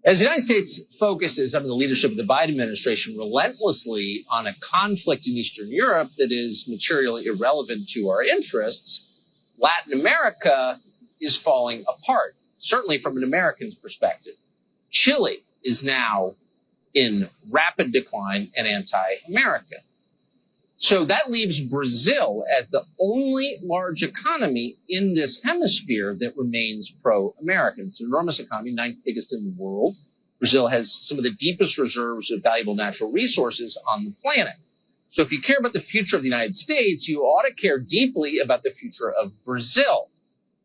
As the United States focuses under the leadership of the Biden administration relentlessly on a conflict in Eastern Europe that is materially irrelevant to our interests, Latin America is falling apart, certainly from an American's perspective. Chile is now in rapid decline and anti-American. So that leaves Brazil as the only large economy in this hemisphere that remains pro-American. It's an enormous economy, 9th biggest in the world. Brazil has some of the deepest reserves of valuable natural resources on the planet. So if you care about the future of the United States, you ought to care deeply about the future of Brazil.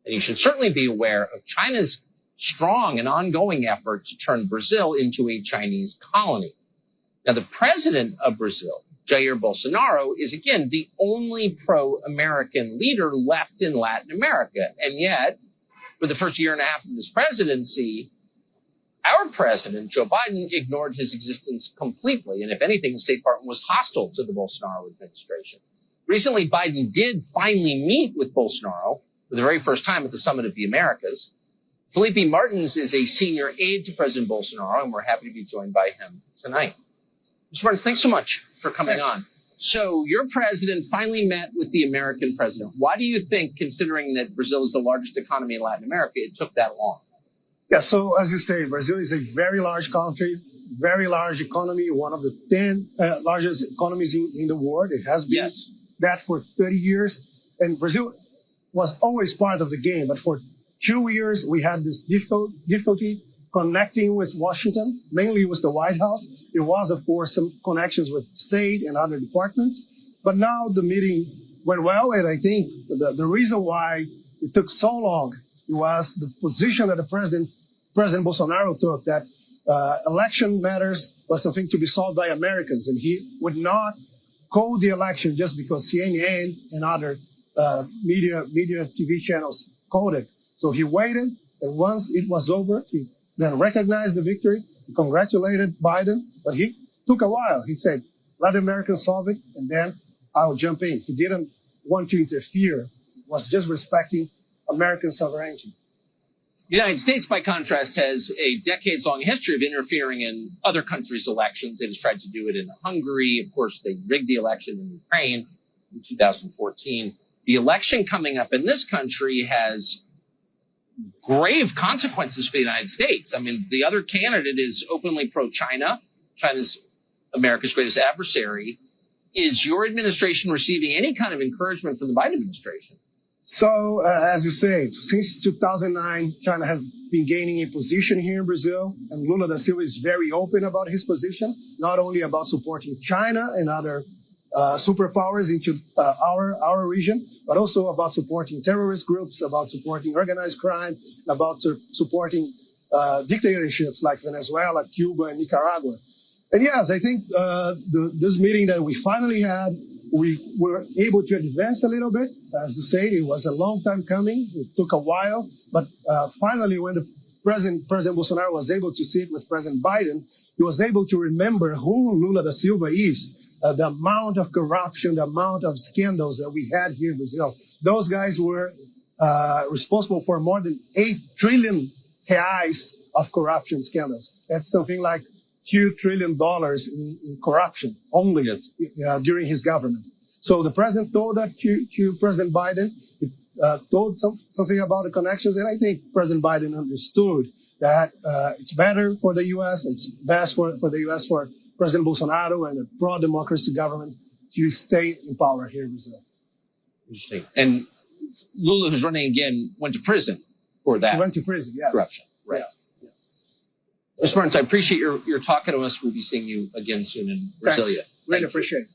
And you should certainly be aware of China's strong and ongoing effort to turn Brazil into a Chinese colony. Now, the president of Brazil, Jair Bolsonaro, is again the only pro-American leader left in Latin America. And yet, for the first year and a half of this presidency, our president, Joe Biden, ignored his existence completely. And if anything, the State Department was hostile to the Bolsonaro administration. Recently, Biden did finally meet with Bolsonaro for the very first time at the Summit of the Americas. Filipe Martins is a senior aide to President Bolsonaro, and we're happy to be joined by him tonight. Mr. Martins, thanks so much for coming on. So your president finally met with the American president. Why do you think, considering that Brazil is the largest economy in Latin America, it took that long? Yeah, so as you say, Brazil is a very large country, very large economy, one of the 10 largest economies in the world. It has been that for 30 years. And Brazil was always part of the game. But for 2 years, we had this difficulty connecting with Washington, mainly with the White House. There was, of course, some connections with state and other departments. But now the meeting went well. And I think the reason why it took so long was the position that President Bolsonaro took, that election matters was something to be solved by Americans. And he would not call the election just because CNN and other media TV channels called it. So he waited, and once it was over, he then recognized the victory. He congratulated Biden, but he took a while. He said, let Americans solve it, and then I'll jump in. He didn't want to interfere. He was just respecting American sovereignty. The United States, by contrast, has a decades-long history of interfering in other countries' elections. It has tried to do it in Hungary. Of course, they rigged the election in Ukraine in 2014. The election coming up in this country has grave consequences for the United States. I mean, the other candidate is openly pro-China. China's America's greatest adversary. Is your administration receiving any kind of encouragement from the Biden administration? So, as you say, since 2009, China has been gaining a position here in Brazil, and Lula da Silva is very open about his position, not only about supporting China and other superpowers into our region, but also about supporting terrorist groups, about supporting organized crime, about supporting dictatorships like Venezuela, Cuba, and Nicaragua. And yes, I think this meeting that we finally had, we were able to advance a little bit. As you say, it was a long time coming. It took a while. But finally, when the President Bolsonaro was able to sit with President Biden, he was able to remember who Lula da Silva is, the amount of corruption, the amount of scandals that we had here in Brazil. Those guys were responsible for more than 8 trillion reais of corruption scandals. That's something like $2 trillion in corruption only during his government. So the president told that to President Biden. He told something about the connections, and I think President Biden understood that it's better for the U.S., it's best for the U.S., for President Bolsonaro and a pro-democracy government to stay in power here in Brazil. Interesting. And Lula, who's running again, went to prison for that. He went to prison, yes. Corruption. Right. Yes. Mr. Martins, I appreciate your talking to us. We'll be seeing you again soon in Brasilia. Really appreciate it.